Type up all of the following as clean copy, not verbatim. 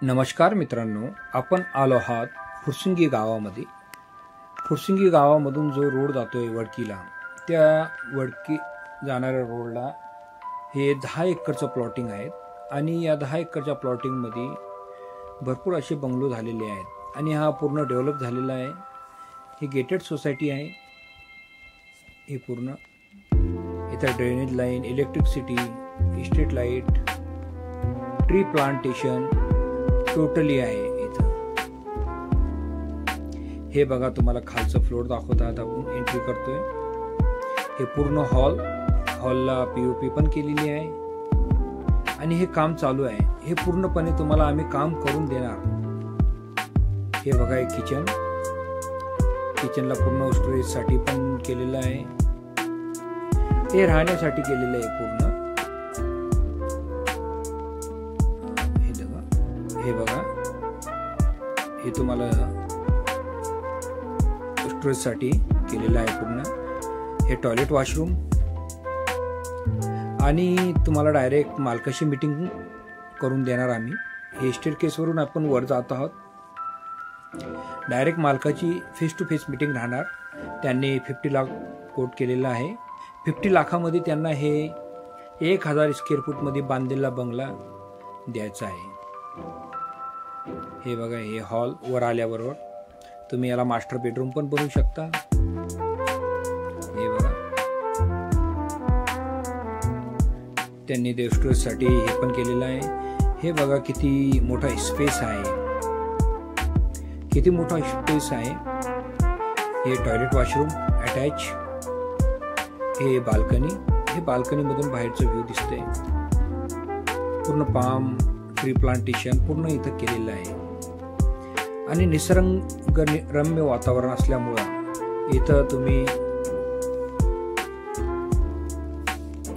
नमस्कार मित्रांनो, आपण आलो आहात फुरसुंगी गावामध्ये। फुरसुंगी गावामधून जो रोड जातोय वडकीला, त्या वडकी जाणाऱ्या रोडला हे 10 एकरचं प्लॉटिंग आहे आणि या 10 एकरच्या प्लॉटिंगमध्ये भरपूर असे बंगलो झालेले आहेत आणि हा पूर्ण डेव्हलप झालेला आहे। ही गेटेड सोसायटी आहे। हे पूर्ण इथं drainage line, electricity, street light, tree plantation totally आहे इथं। हे बघा, तुम्हाला खालचं फ्लोर दाखवतात, आपण एंट्री करतोय। हे पूर्ण हॉलला पीओपी पण केलेली आहे आणि हे काम चालू आहे। हे पूर्णपणे तुम्हाला आम्ही काम करून देणार। हे बघा, एक किचनला पूर्ण स्टोरेज साठी पण केलेलं आहे। हे राहण्यासाठी केलेलं आहे पूर्ण। हे बघा, हे तुम्हाला स्टोरेज साठी केलेलं आहे पूर्ण। हे टॉयलेट, वॉशरूम आणि तुम्हाला डायरेक्ट मालकाशी मीटिंग करून देणार आम्ही। हे स्टेअरकेस वरून आपण वर जात आहोत। डायरेक्ट मालकाची फेस टू फेस मीटिंग राहणार। त्यांनी 50 लाख कोट केलेला आहे। 50 लाखामध्ये त्यांना हे 1000 स्क्वेअर फूट मध्ये बांधलेला बंगला द्यायचा आहे। हे बघा, हे हॉल वर आल्याबरोबर तुम्ही याला मास्टर बेडरूम पण बनवू शकता। हे बघा, त्यांनी ते स्टोरेज साठी हे पण केलेलं आहे। हे बघा, किती मोठा स्पेस आहे, किती मोठा स्पेस आहे। हे टॉयलेट, वॉशरूम अटॅच। हे बाल्कनी, हे बाल्कनी मधून बाहेरचं व्ह्यू दिसते। पूर्ण पाम ट्री प्लांटेशन पूर्ण इथं केलेलं आहे आणि निसर्ग रम्य वातावरण असल्यामुळं इथं तुम्ही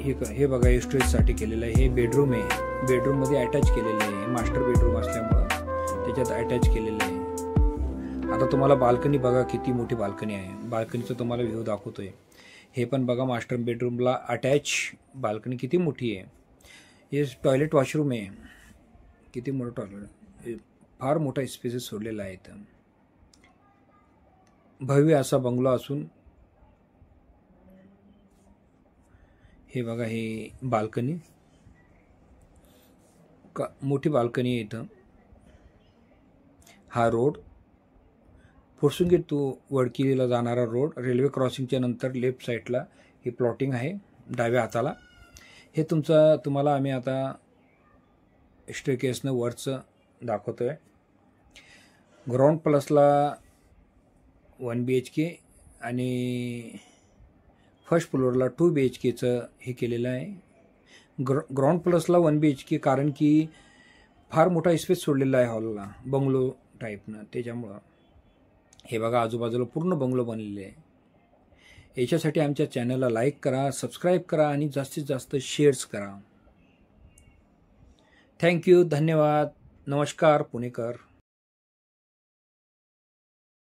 हे बघा, स्टोरेज साठी केलेलं आहे। हे बेडरूम आहे, बेडरूम मध्ये अटॅच केलेलं आहे। मास्टर बेडरूम असल्यामुळं त्याच्यात अटॅच केलेलं आहे। आता तुम्हाला बाल्कनी बघा, किती मोठी बाल्कनी आहे। बाल्कनीचं तुम्हाला व्ह्यू दाखवतोय। हे पण बघा, मास्टर बेडरूमला अटॅच बाल्कनी किती मोठी आहे। हे टॉयलेट, वॉशरूम आहे। किती मोठं टॉयलेट, फार मोठा स्पेसेस सोडलेला आहे इथं। भव्य असा बंगला असून हे बघा, हे बाल्कनी, मोठी बाल्कनी आहे इथं। हा रोड फुरसुंगी टू वडकीला जाणारा रोड, रेल्वे क्रॉसिंगच्या नंतर लेफ्ट साईडला ही प्लॉटिंग आहे डाव्या हाताला। हे तुम्हाला आम्ही आता स्टेअरकेसनं वरचं दाखवतोय। ग्राउंड प्लसला 1 BHK आणि फर्स्ट फ्लोअरला 2 BHKचं हे केलेलं आहे। ग्राउंड प्लसला 1 BHK कारण की फार मोठा स्पेस सोडलेला आहे हॉलला, बंगलो टाईपनं, त्याच्यामुळं। हे बघा, आजूबाजूला पूर्ण बंगलो बनलेले आहे। याच्यासाठी आमच्या चॅनलला लाईक करा, सबस्क्राईब करा आणि जास्तीत जास्त शेअर्स करा। थँक्यू, धन्यवाद, नमस्कार पुणेकर।